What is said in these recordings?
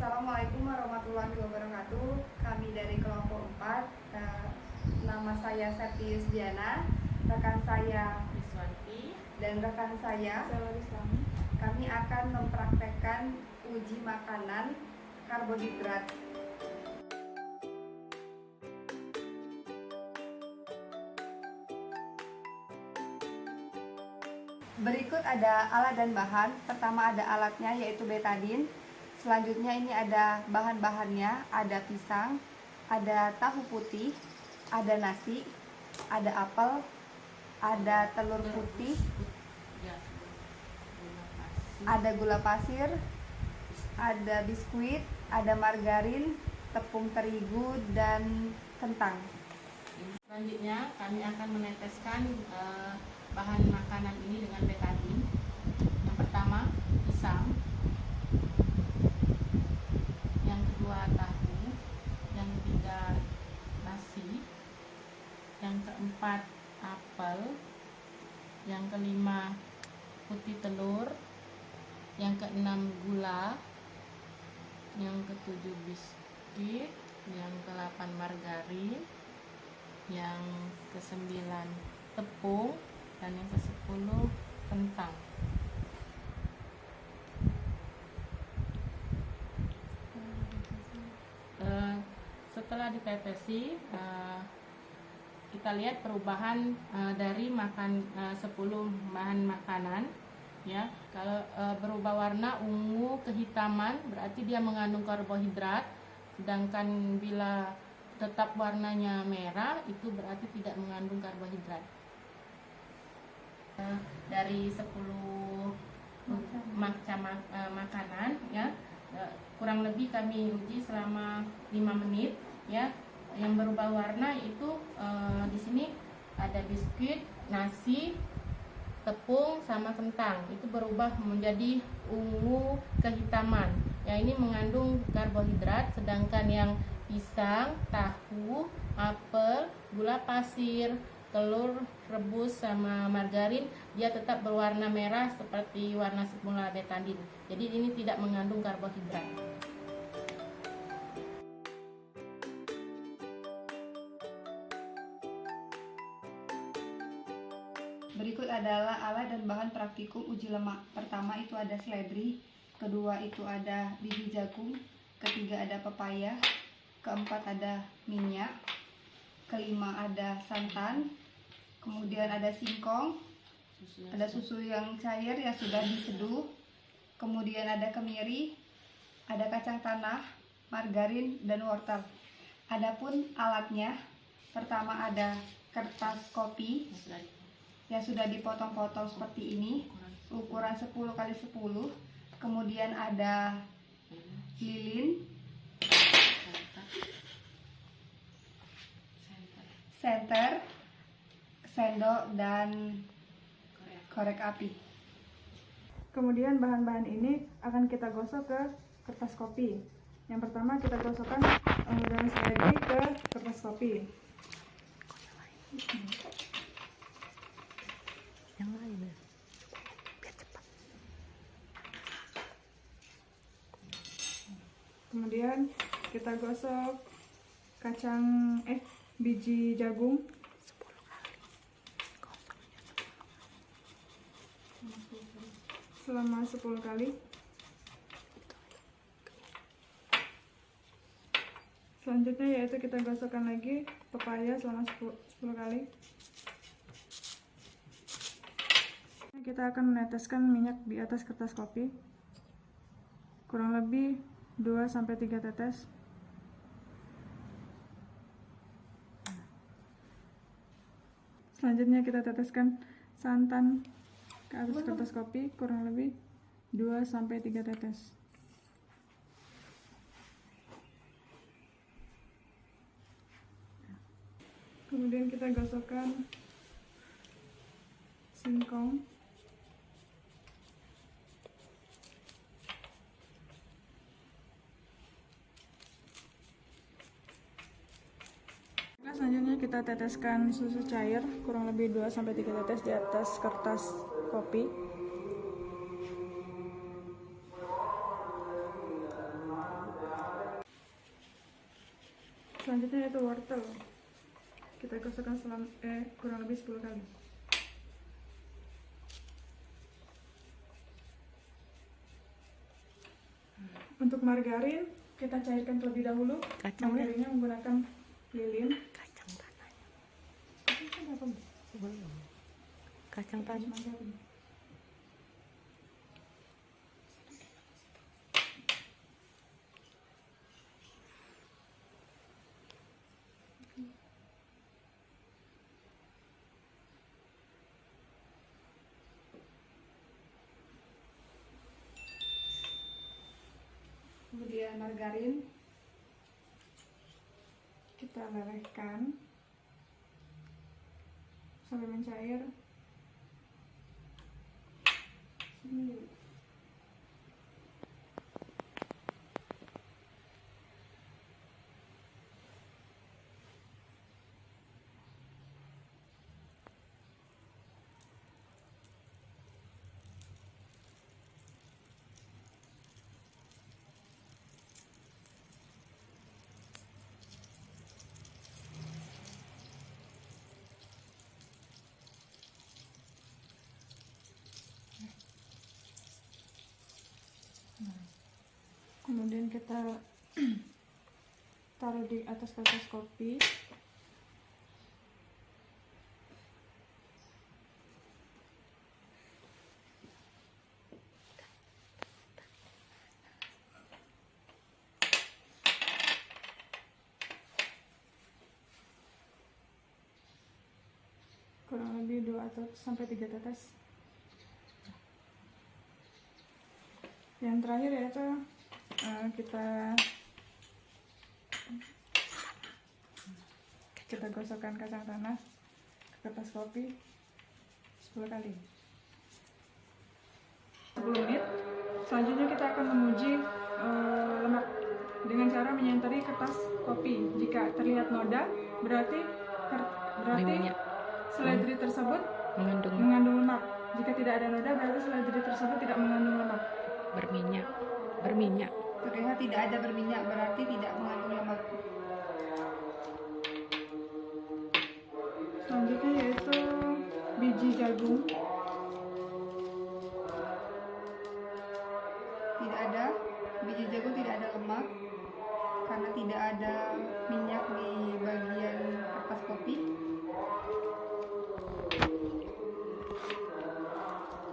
Assalamualaikum warahmatullahi wabarakatuh. Kami dari kelompok 4, nama saya Septius Diana, rekan saya Iswanti, dan rekan saya Islami. kami akan mempraktekkan uji makanan karbohidrat. Berikut ada alat dan bahan. Pertama ada alatnya yaitu betadin. Selanjutnya ini ada bahan-bahannya, ada pisang, ada tahu putih, ada nasi, ada apel, ada telur putih, ada gula pasir, ada biskuit, ada margarin, tepung terigu, dan kentang. Selanjutnya kami akan meneteskan bahan makanan ini dengan betadin. Yang pertama pisang, yang kedua tahu, yang ketiga nasi, yang keempat apel, yang kelima putih telur, yang keenam gula, yang ketujuh biskuit, yang ke-8 margarin, yang ke-9 tepung, dan yang ke-10 kentang. Setelah ditetesi, kita lihat perubahan dari 10 bahan makanan. Ya, kalau berubah warna ungu kehitaman berarti dia mengandung karbohidrat, sedangkan bila tetap warnanya merah itu berarti tidak mengandung karbohidrat. Dari 10 macam makanan, ya, kurang lebih kami uji selama 5 menit, ya. Yang berubah warna itu di sini ada biskuit, nasi, tepung sama kentang, itu berubah menjadi ungu kehitaman. Ya, ini mengandung karbohidrat, sedangkan yang pisang, tahu, apel, gula pasir, telur rebus sama margarin dia tetap berwarna merah seperti warna semula betadin. Jadi ini tidak mengandung karbohidrat. Berikut adalah alat dan bahan praktikum uji lemak. Pertama itu ada seledri, kedua itu ada biji jagung, ketiga ada pepaya, keempat ada minyak, kelima ada santan, kemudian ada singkong, ada susu yang cair yang sudah diseduh, kemudian ada kemiri, ada kacang tanah, margarin, dan wortel. Adapun alatnya, pertama ada kertas kopi yang sudah dipotong-potong seperti ini, ukuran 10 x 10. Kemudian ada lilin, senter, sendok, dan korek api. Kemudian bahan-bahan ini akan kita gosok ke kertas kopi. Yang pertama kita gosokkan dengan seledri ke kertas kopi. Yang lain ya, biar cepat. Kemudian kita gosok biji jagung 10 kali. Gosoknya 10 kali. selama 10 kali. Selanjutnya yaitu kita gosokkan lagi pepaya selama 10 kali. Kita akan meneteskan minyak di atas kertas kopi, kurang lebih 2-3 tetes. Selanjutnya kita teteskan santan ke atas kertas kopi, kurang lebih 2-3 tetes. Kemudian kita gosokkan singkong. Selanjutnya kita teteskan susu cair kurang lebih 2-3 tetes di atas kertas kopi. Selanjutnya yaitu wortel. Kita gosokkan kurang lebih 10 kali. Untuk margarin kita cairkan terlebih dahulu. Kacang ya? Margarinnya menggunakan lilin. Kacang tanahnya Kacang apa? belum. Kacang tanah. Margarin. Kemudian margarin kita lelehkan sampai mencair. Sini. Kemudian kita taruh di atas kertas kopi. Kurang lebih 2 atau sampai 3 tetes. Yang terakhir yaitu kita gosokkan kacang tanah ke kertas kopi 10 kali. 10 menit. Selanjutnya kita akan menguji lemak dengan cara menyentari kertas kopi. Jika terlihat noda, berarti Minyak seledri tersebut mengandung mengandung lemak. Jika tidak ada noda, berarti seledri tersebut tidak mengandung lemak. berminyak. Terlihat tidak ada berminyak, berarti tidak mengandung lemak. Selanjutnya yaitu biji jagung. Tidak ada, biji jagung tidak ada lemak karena tidak ada minyak di bagian kertas kopi.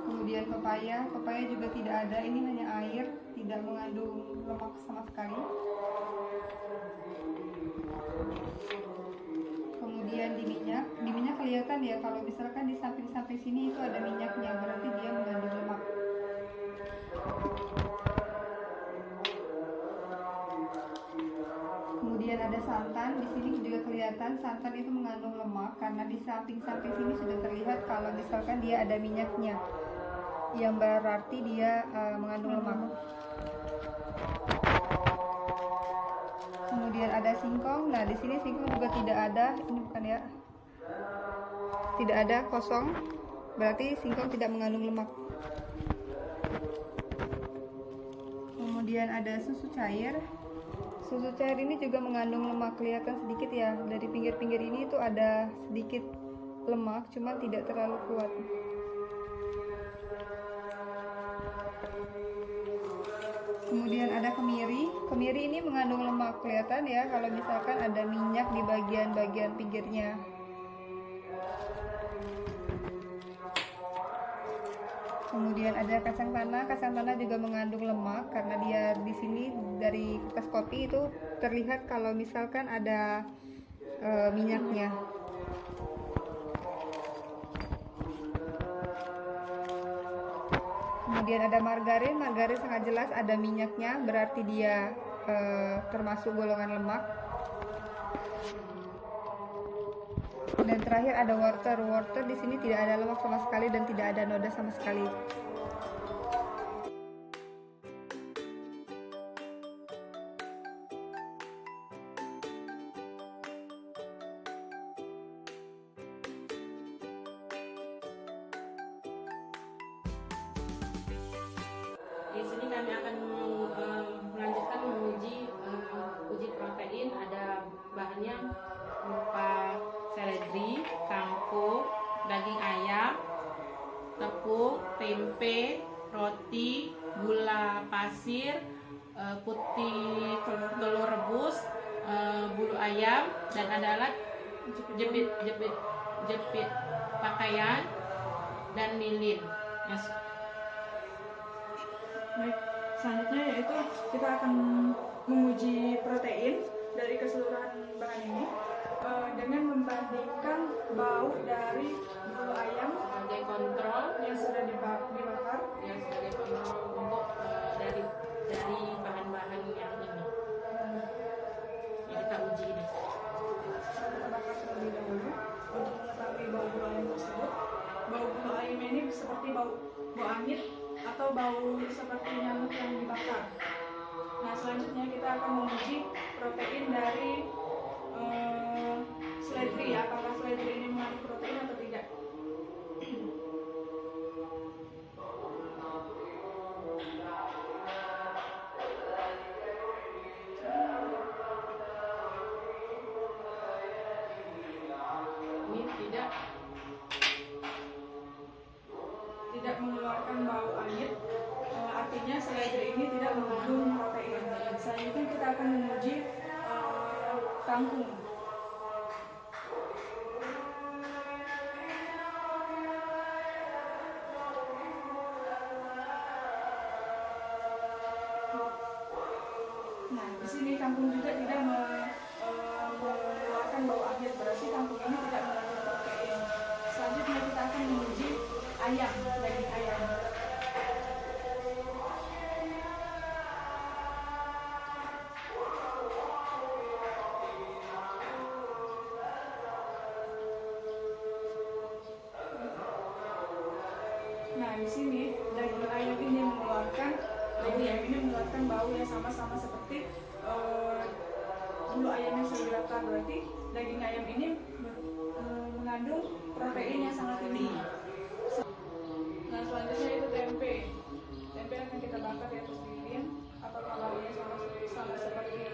Kemudian pepaya juga tidak ada, ini hanya air, tidak mengandung lemak sama sekali. Kemudian di minyak kelihatan ya, kalau misalkan di samping-samping sini itu ada minyaknya, berarti dia mengandung lemak. Kemudian ada santan, di sini juga kelihatan santan itu mengandung lemak karena di samping-samping sini sudah terlihat kalau misalkan dia ada minyaknya, yang berarti dia mengandung lemak. Kemudian ada singkong. Nah, di sini singkong juga tidak ada, ini bukan ya. Tidak ada, kosong. Berarti singkong tidak mengandung lemak. Kemudian ada susu cair. Susu cair ini juga mengandung lemak, kelihatan sedikit ya. Dari pinggir-pinggir ini itu ada sedikit lemak, cuma tidak terlalu kuat. Kemudian ada kemiri. Kemiri ini mengandung lemak, kelihatan ya kalau misalkan ada minyak di bagian-bagian pinggirnya. Kemudian ada kacang tanah. Kacang tanah juga mengandung lemak karena dia di sini dari kertas kopi itu terlihat kalau misalkan ada minyaknya. Kemudian ada margarin. Margarin sangat jelas ada minyaknya, berarti dia termasuk golongan lemak. Dan terakhir ada wortel. Wortel di sini tidak ada lemak sama sekali dan tidak ada noda sama sekali. Di sini kami akan melanjutkan menguji uji protein. Ada bahan tempe, roti, gula pasir, putih telur rebus, bulu ayam, dan ada alat jepit pakaian dan lilin. Yes. Baik, selanjutnya yaitu kita akan menguji protein dari keseluruhan bahan ini dengan membandingkan bau dari bulu ayam Sebagai kontrol yang sudah dibakar yang sebagai kontrol untuk dari bahan-bahan yang ini yang kita uji ini. kita bakar terlebih dahulu untuk mengetahui bau bulu ayam tersebut. Bau bulu ayam ini seperti bau angin atau bau seperti nyamuk yang dibakar. Nah, selanjutnya kita akan menguji protein dari seledri, apakah seledri ini mengandung protein atau tidak. Ini Tidak mengeluarkan bau angin, artinya seledri ini tidak mengandung protein. Selanjutnya kita akan menguji kangkung. Nah, di sini kangkung juga tidak mengeluarkan bau angin, berarti kangkung ini tidak mengandung protein. Selanjutnya kita akan menguji ayam, daging ayam. Nah, di sini daging ayam ini mengeluarkan bau yang sama-sama seperti bulu ayam yang sudah dibakar. Berarti daging ayam ini mengandung protein yang sangat tinggi. Nah, selanjutnya itu tempe. Tempe akan kita bakar di atas lilin. Apakah baunya sama seperti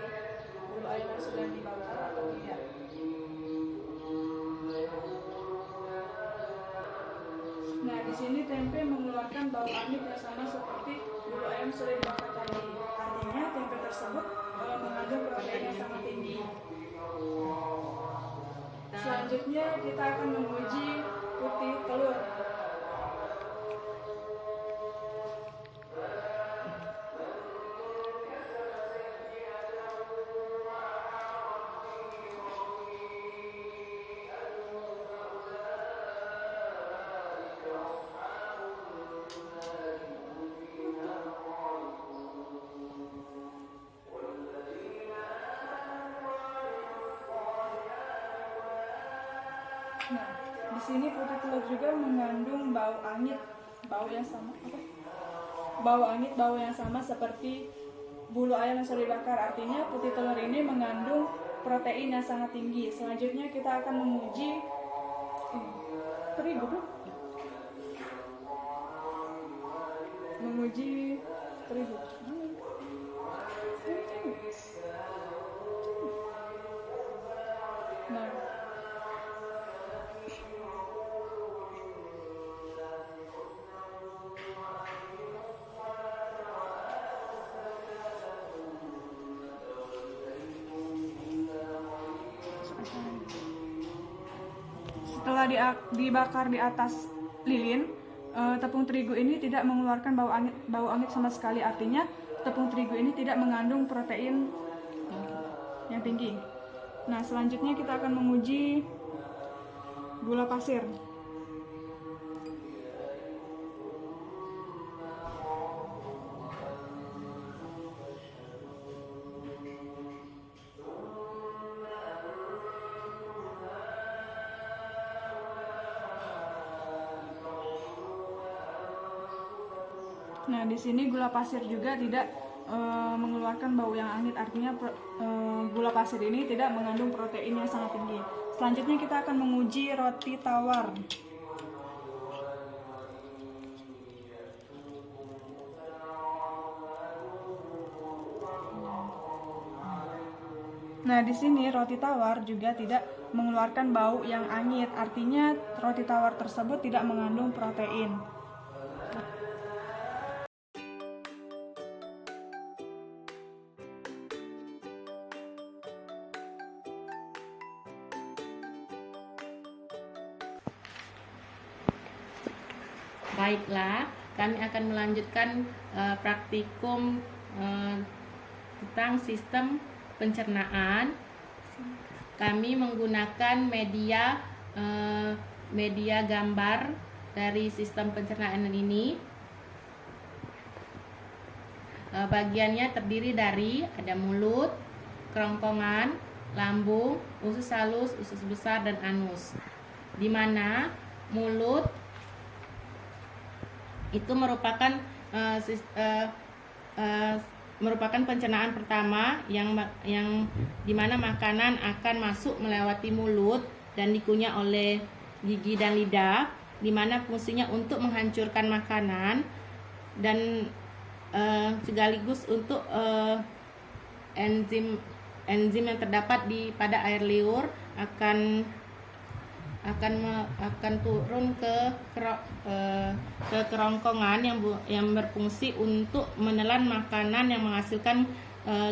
bulu ayam yang sudah dibakar atau tidak? Nah, di sini tempe mengeluarkan bau angin yang sama seperti bulu ayam sudah dibakar tadi. Artinya tempe tersebut mengandung protein yang sangat tinggi. Selanjutnya kita akan menguji putih telur. Nah, di sini putih telur juga mengandung bau angin, bau yang sama seperti bulu ayam yang sudah dibakar. Artinya putih telur ini mengandung protein yang sangat tinggi. Selanjutnya kita akan menguji terigu, Nah, setelah dibakar di atas lilin, tepung terigu ini tidak mengeluarkan bau angin sama sekali. Artinya tepung terigu ini tidak mengandung protein yang tinggi. Nah, selanjutnya kita akan menguji gula pasir. Nah, di sini gula pasir juga tidak mengeluarkan bau yang angin, artinya gula pasir ini tidak mengandung protein yang sangat tinggi. Selanjutnya kita akan menguji roti tawar. Nah, di sini roti tawar juga tidak mengeluarkan bau yang anyit, artinya roti tawar tersebut tidak mengandung protein. Baiklah, kami akan melanjutkan praktikum tentang sistem pencernaan. Kami menggunakan media gambar dari sistem pencernaan ini. Bagiannya terdiri dari ada mulut, kerongkongan, lambung, usus halus, usus besar, dan anus. Di mana mulut itu merupakan merupakan pencernaan pertama yang dimana makanan akan masuk melewati mulut dan dikunyah oleh gigi dan lidah, dimana fungsinya untuk menghancurkan makanan dan sekaligus untuk enzim yang terdapat pada air liur akan turun ke kerongkongan yang berfungsi untuk menelan makanan yang menghasilkan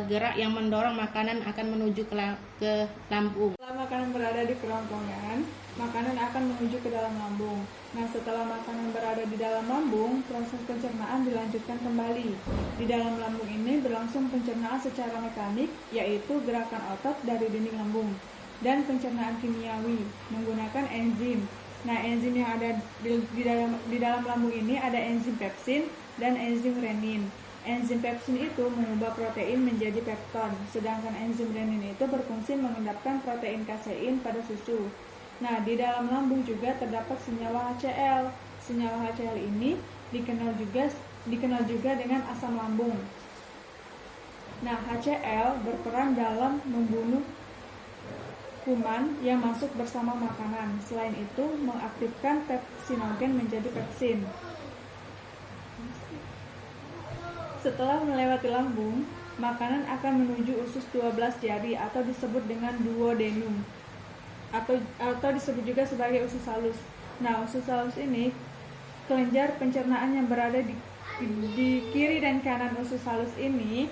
gerak yang mendorong makanan akan menuju ke lambung. Setelah makanan berada di kerongkongan, makanan akan menuju ke dalam lambung. Nah, setelah makanan berada di dalam lambung, proses pencernaan dilanjutkan kembali. Di dalam lambung ini berlangsung pencernaan secara mekanik, yaitu gerakan otot dari dinding lambung, dan pencernaan kimiawi menggunakan enzim. Nah, enzim yang ada di dalam lambung ini ada enzim pepsin dan enzim renin. Enzim pepsin itu mengubah protein menjadi pepton, sedangkan enzim renin itu berfungsi mengendapkan protein kasein pada susu. Nah, di dalam lambung juga terdapat senyawa HCl. Senyawa HCl ini dikenal juga dengan asam lambung. Nah, HCl berperan dalam membunuh kuman yang masuk bersama makanan. Selain itu, mengaktifkan pepsinogen menjadi pepsin. Setelah melewati lambung, makanan akan menuju usus 12 jari atau disebut dengan duodenum, atau disebut juga sebagai usus halus. Nah, usus halus ini kelenjar pencernaan yang berada di kiri dan kanan usus halus ini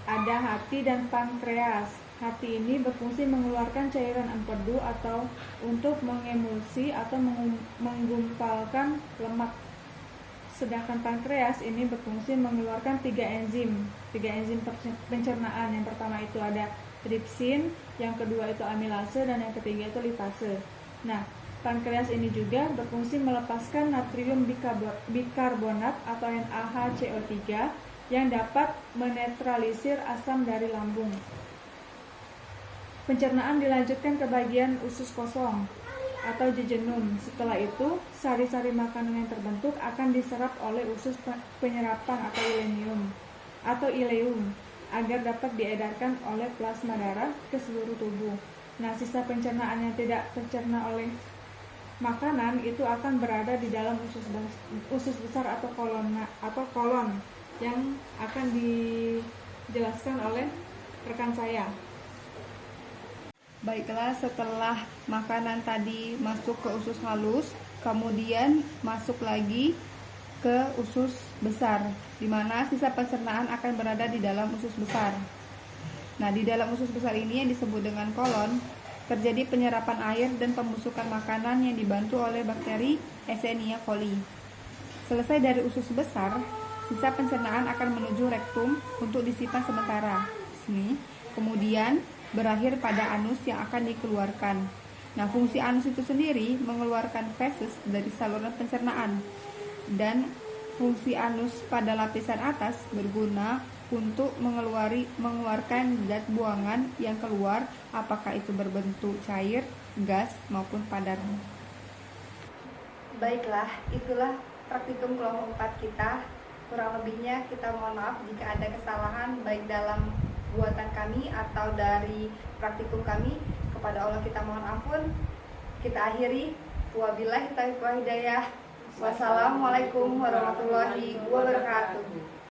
ada hati dan pankreas. Hati ini berfungsi mengeluarkan cairan empedu atau untuk mengemulsi atau menggumpalkan lemak. Sedangkan pankreas ini berfungsi mengeluarkan tiga enzim pencernaan. Yang pertama itu ada tripsin, yang kedua itu amilase, dan yang ketiga itu lipase. Nah, pankreas ini juga berfungsi melepaskan natrium bikarbonat atau NaHCO3 yang dapat menetralisir asam dari lambung. Pencernaan dilanjutkan ke bagian usus kosong atau jejunum. Setelah itu, sari-sari makanan yang terbentuk akan diserap oleh usus penyerapan atau ileum agar dapat diedarkan oleh plasma darah ke seluruh tubuh. Nah, sisa pencernaan yang tidak tercerna oleh makanan itu akan berada di dalam usus besar atau kolon yang akan dijelaskan oleh rekan saya. Baiklah, setelah makanan tadi masuk ke usus halus, kemudian masuk lagi ke usus besar, di mana sisa pencernaan akan berada di dalam usus besar. Nah, di dalam usus besar ini yang disebut dengan kolon, terjadi penyerapan air dan pembusukan makanan yang dibantu oleh bakteri Escherichia coli. Selesai dari usus besar, sisa pencernaan akan menuju rektum untuk disimpan sementara. Kemudian berakhir pada anus yang akan dikeluarkan. Nah, fungsi anus itu sendiri mengeluarkan feses dari saluran pencernaan, dan fungsi anus pada lapisan atas berguna untuk mengeluarkan zat buangan yang keluar, apakah itu berbentuk cair, gas, maupun padat. Baiklah, itulah praktikum kelompok 4 kita. Kurang lebihnya kita mohon maaf jika ada kesalahan baik dalam buatan kami atau dari praktikum kami. Kepada Allah kita mohon ampun. Kita akhiri. Wabillahi taufiq wal hidayah. Wassalamualaikum warahmatullahi wabarakatuh.